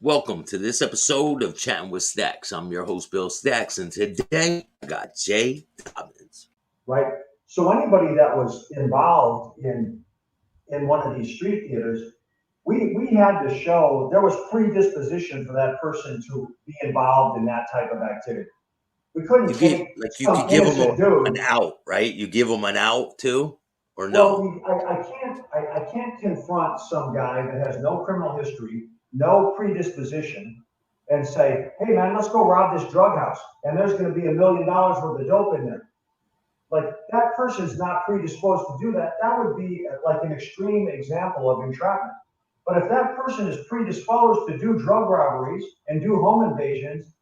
Welcome to this episode of Chattin with Staxx. I'm your host, Bill Staxx, and today I got Jay Dobbins. Right. So anybody that was involved in one of these street theaters, we had to show there was predisposition for that person to be involved in that type of activity. We couldn't take You could some give them innocent an dude. out, right? You give them an out too, or Well, no? I can't confront some guy that has no criminal history, no predisposition, and say, hey man, let's go rob this drug house, and there's going to be $1 million worth of dope in there. Like that person's not predisposed to do that. That would be like an extreme example of entrapment. But if that person is predisposed to do drug robberies and do home invasions,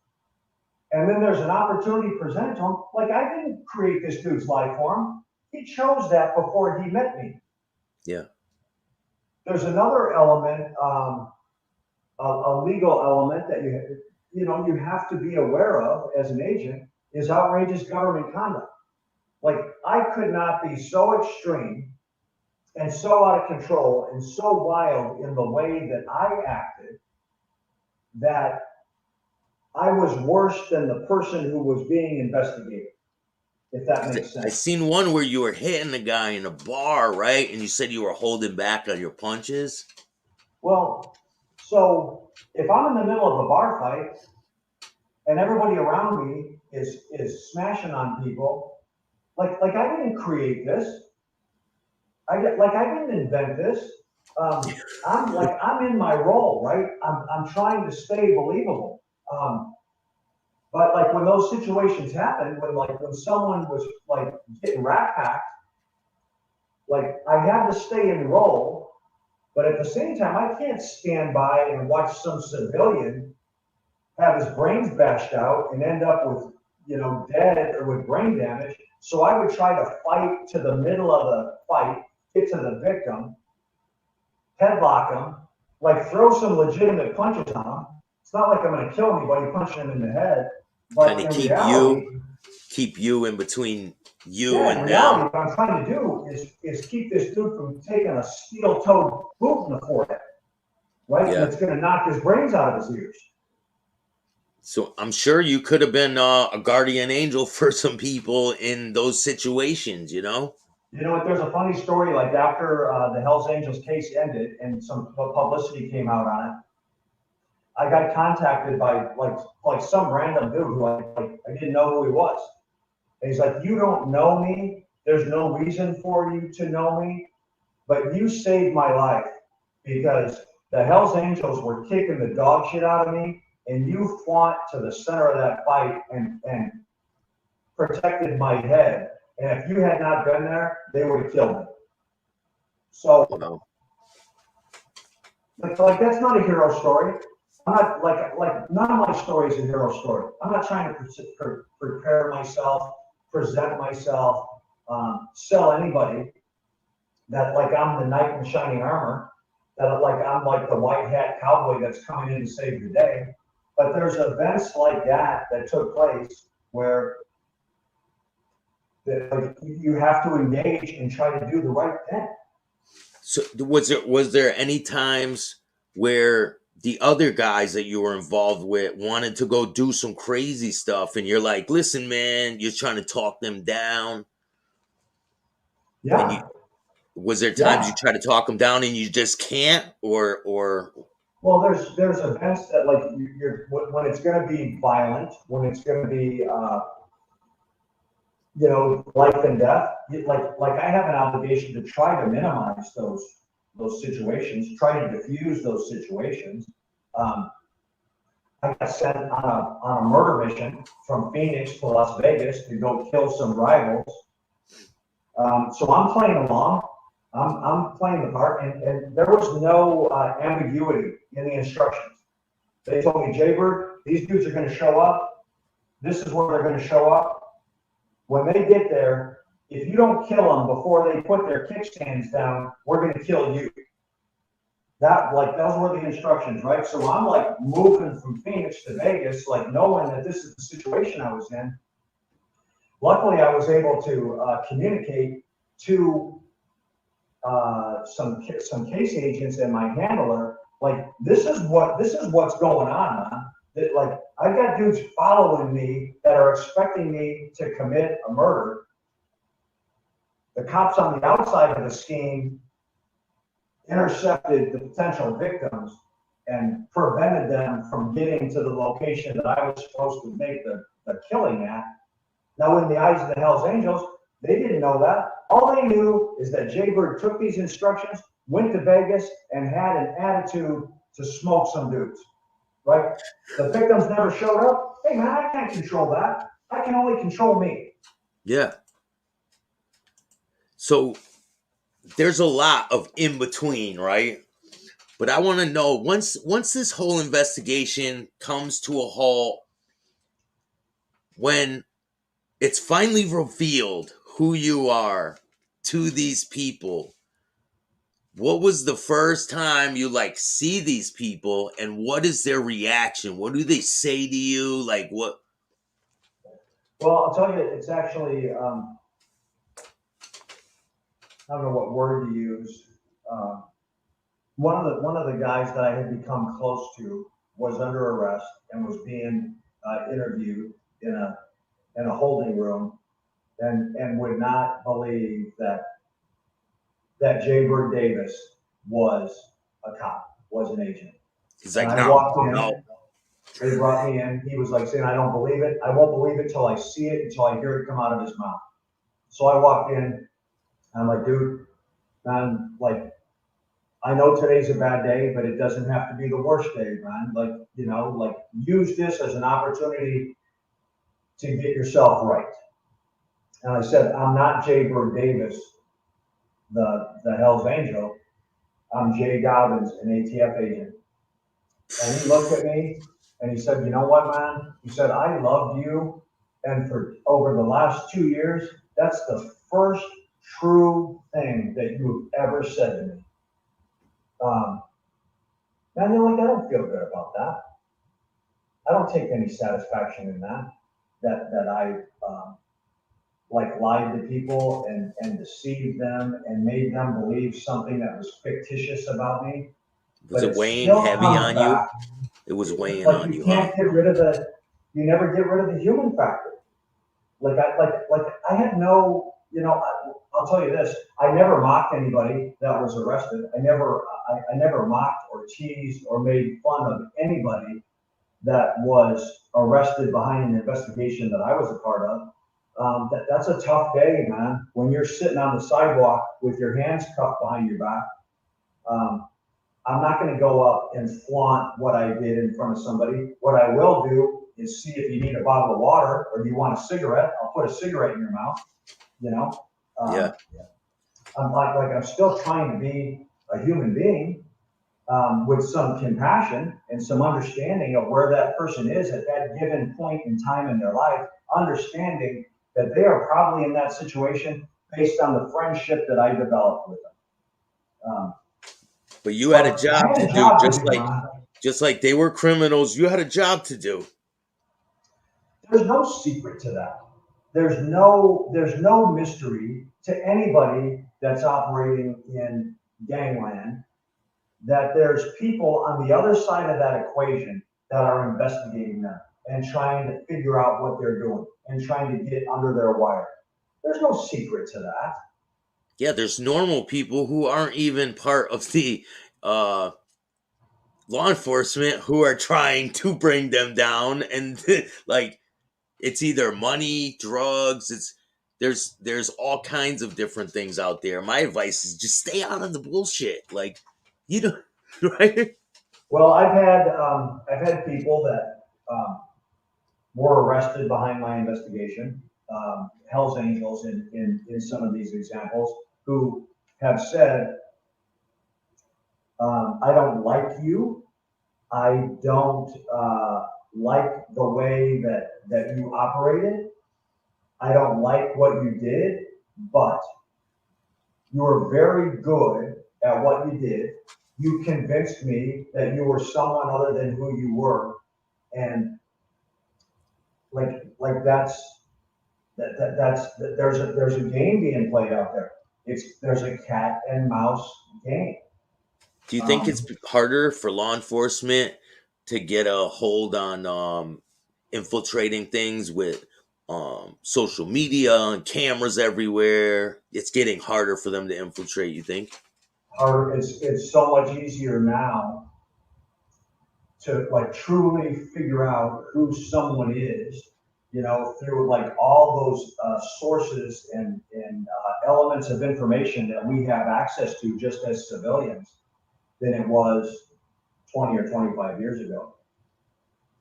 and then there's an opportunity presented to him, like I didn't create this dude's life for him. He chose that before he met me. Yeah. There's another element, a legal element that you have to be aware of as an agent is outrageous government conduct. Like I could not be so extreme and so out of control and so wild in the way that I acted that I was worse than the person who was being investigated, if that makes sense. I seen one where you were hitting the guy in a bar, right? And you said you were holding back on your punches. Well, so if I'm in the middle of a bar fight and everybody around me is smashing on people, like I didn't create this. I didn't invent this. I'm in my role, right? I'm trying to stay believable. But like when those situations happen, when someone was like getting rat packed, like I had to stay in role, but at the same time, I can't stand by and watch some civilian have his brains bashed out and end up with dead or with brain damage. So I would try to fight to the middle of the fight, get to the victim, headlock him, like throw some legitimate punches on him. It's not like I'm going to kill anybody punching him in the head, but Kind of in reality, keep you in between you yeah, and in them. reality, what I'm trying to do is keep this dude from taking a steel-toed boot in the forehead, right? Yeah. And it's going to knock his brains out of his ears. So I'm sure you could have been a guardian angel for some people in those situations, You know what? There's a funny story. Like after the Hells Angels case ended and some publicity came out on it, I got contacted by like some random dude who I didn't know who he was. And he's like, "You don't know me. There's no reason for you to know me, but you saved my life because the Hells Angels were kicking the dog shit out of me, and you fought to the center of that fight and protected my head. And if you had not been there, they would have killed me." So, like that's not a hero story. I'm not like none of my story is a hero story. I'm not trying to prepare myself, present myself, sell anybody that like I'm the knight in shining armor, that like I'm like the white hat cowboy that's coming in to save the day. But there's events like that took place where like you have to engage and try to do the right thing. So was there any times where the other guys that you were involved with wanted to go do some crazy stuff and you're like, listen, man, you're trying to talk them down? Yeah. Was there times you try to talk them down and you just can't, or? Well, there's events that like you're when it's going to be violent, when it's going to be life and death. Like I have an obligation to try to minimize those situations, try to diffuse those situations. I got sent on a murder mission from Phoenix to Las Vegas to go kill some rivals. So I'm playing along. I'm playing the part, and there was no ambiguity in the instructions. They told me, Jaybird, these dudes are going to show up. This is where they're going to show up. When they get there, if you don't kill them before they put their kickstands down, we're going to kill you. Those were the instructions, right? So I'm like moving from Phoenix to Vegas, like knowing that this is the situation I was in. Luckily, I was able to communicate to some case agents and my handler Like this is what's going on, man. That, like I've got dudes following me that are expecting me to commit a murder. The cops on the outside of the scheme intercepted the potential victims and prevented them from getting to the location that I was supposed to make the killing at. Now, in the eyes of the Hells Angels, they didn't know that. All they knew is that Jay Bird took these instructions, went to Vegas, and had an attitude to smoke some dudes, right? The victims never showed up. Hey, man, I can't control that. I can only control me. Yeah. So there's a lot of in between, right? But I want to know once this whole investigation comes to a halt, when it's finally revealed who you are to these people, what was the first time you like see these people and what is their reaction? What do they say to you? Like what? Well, I'll tell you, it's actually, I don't know what word to use. Um, one of the guys that I had become close to was under arrest and was being interviewed in a holding room, and would not believe that Jay Bird Davis was a cop, was an agent. He's And like, I no, walked in, no. they brought me in. He was like saying, I don't believe it. I won't believe it till I see it, until I hear it come out of his mouth. So I walked in, and I'm like, dude, man, like, I know today's a bad day, but it doesn't have to be the worst day, man. Like, like use this as an opportunity to get yourself right. And I said, I'm not Jay Bird Davis, the Hell's Angel. I'm Jay Dobbins, an ATF agent. And he looked at me and he said, you know what, man? He said, I loved you. And for over the last 2 years, that's the first true thing that you have ever said to me. Um, Man, you're like, I don't feel good about that. I don't take any satisfaction in that. That I like lied to people and deceived them and made them believe something that was fictitious about me. Was But it it weighing still heavy comes on you? back. It was weighing Like on you you, huh? can't get rid of you never get rid of the human factor. Like I had no, I'll tell you this, I never mocked anybody that was arrested. I never mocked or teased or made fun of anybody that was arrested behind an investigation that I was a part of. That's a tough day, man. When you're sitting on the sidewalk with your hands cuffed behind your back, um, I'm not going to go up and flaunt what I did in front of somebody. What I will do is see if you need a bottle of water or do you want a cigarette. I'll put a cigarette in your mouth. You know, Yeah. I'm like I'm still trying to be a human being, with some compassion and some understanding of where that person is at that given point in time in their life, understanding that they are probably in that situation based on the friendship that I developed with them. But you had a But I job had to a do, job to do, man. just like they were criminals. You had a job to do. There's no secret to that. There's no mystery to anybody that's operating in gangland that there's people on the other side of that equation that are investigating them and trying to figure out what they're doing and trying to get under their wire. There's no secret to that. Yeah, there's normal people who aren't even part of the uh law enforcement who are trying to bring them down, and like it's either money, drugs, there's all kinds of different things out there. My advice is just stay out of the bullshit. Like, you know, right? Well, I've had people that were arrested behind my investigation, Hell's Angels in some of these examples, who have said, I don't like you. I don't like the way that you operated. I don't like what you did, but you were very good at what you did. You convinced me that you were someone other than who you were, and like there's a game being played out there. There's a cat and mouse game. Do you think it's Um, harder for law enforcement to get a hold on infiltrating things with social media and cameras everywhere? It's getting harder for them to infiltrate, you think? it's so much easier now to like truly figure out who someone is, through like all those sources and elements of information that we have access to just as civilians than it was 20 or 25 years ago.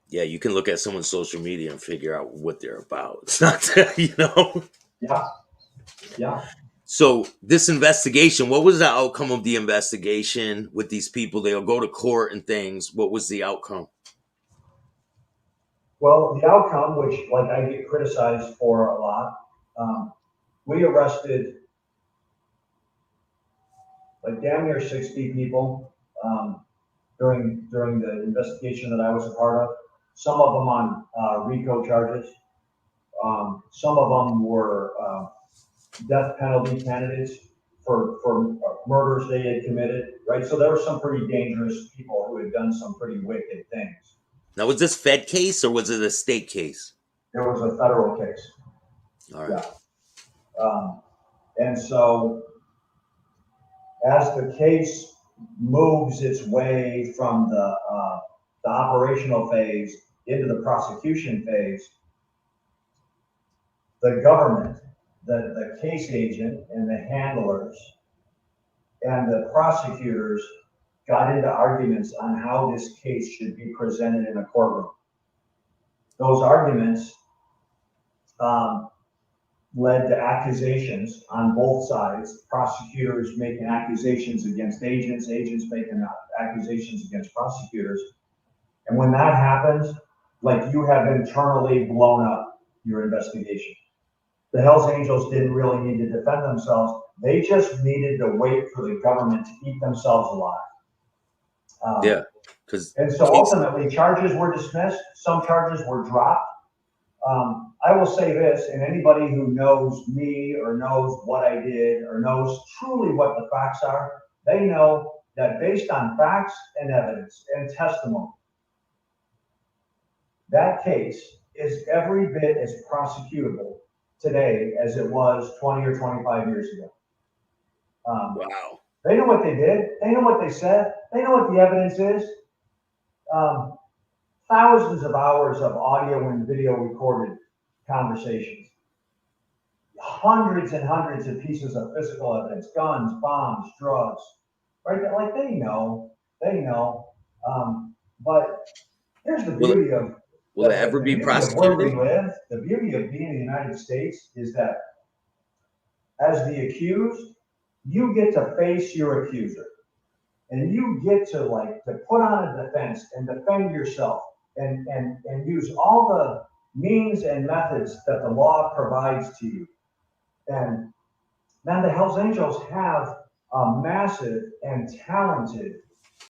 Yeah, you can look at someone's social media and figure out what they're about. It's not. Yeah, yeah. So this investigation, what was the outcome of the investigation with these people? They'll go to court and things. What was the outcome? Well, the outcome, which like I get criticized for a lot, um, we arrested like damn near 60 people during the investigation that I was a part of. Some of them on RICO charges. Some of them were death penalty candidates for murders they had committed. Right, so there were some pretty dangerous people who had done some pretty wicked things. Now, was this Fed case or was it a state case? There was a federal case. All right. Yeah, um, and so as the case moves its way from the operational phase into the prosecution phase, the government, the case agent and the handlers and the prosecutors got into arguments on how this case should be presented in a courtroom. Those arguments um, led to accusations on both sides, prosecutors making accusations against agents, agents making accusations against prosecutors. And when that happens, like you have internally blown up your investigation. The Hells Angels didn't really need to defend themselves. They just needed to wait for the government to eat themselves alive. Yeah, Um, because and so ultimately, charges were dismissed. Some charges were dropped. I will say this, and anybody who knows me or knows what I did or knows truly what the facts are, they know that based on facts and evidence and testimony, that case is every bit as prosecutable today as it was 20 or 25 years ago. Um, wow. they know what they did. They know what they said. They know what the evidence is. Um, Thousands of hours of audio and video recorded conversations, hundreds and hundreds of pieces of physical evidence, guns, bombs, drugs, right? Like they know. But here's the Will it beauty of will it ever the be beauty of where we prosecuted? live. The beauty of being in the United States is that as the accused, you get to face your accuser, and you get to like to put on a defense and defend yourself and use all the means and methods that the law provides to you. And man, the Hells Angels have a massive and talented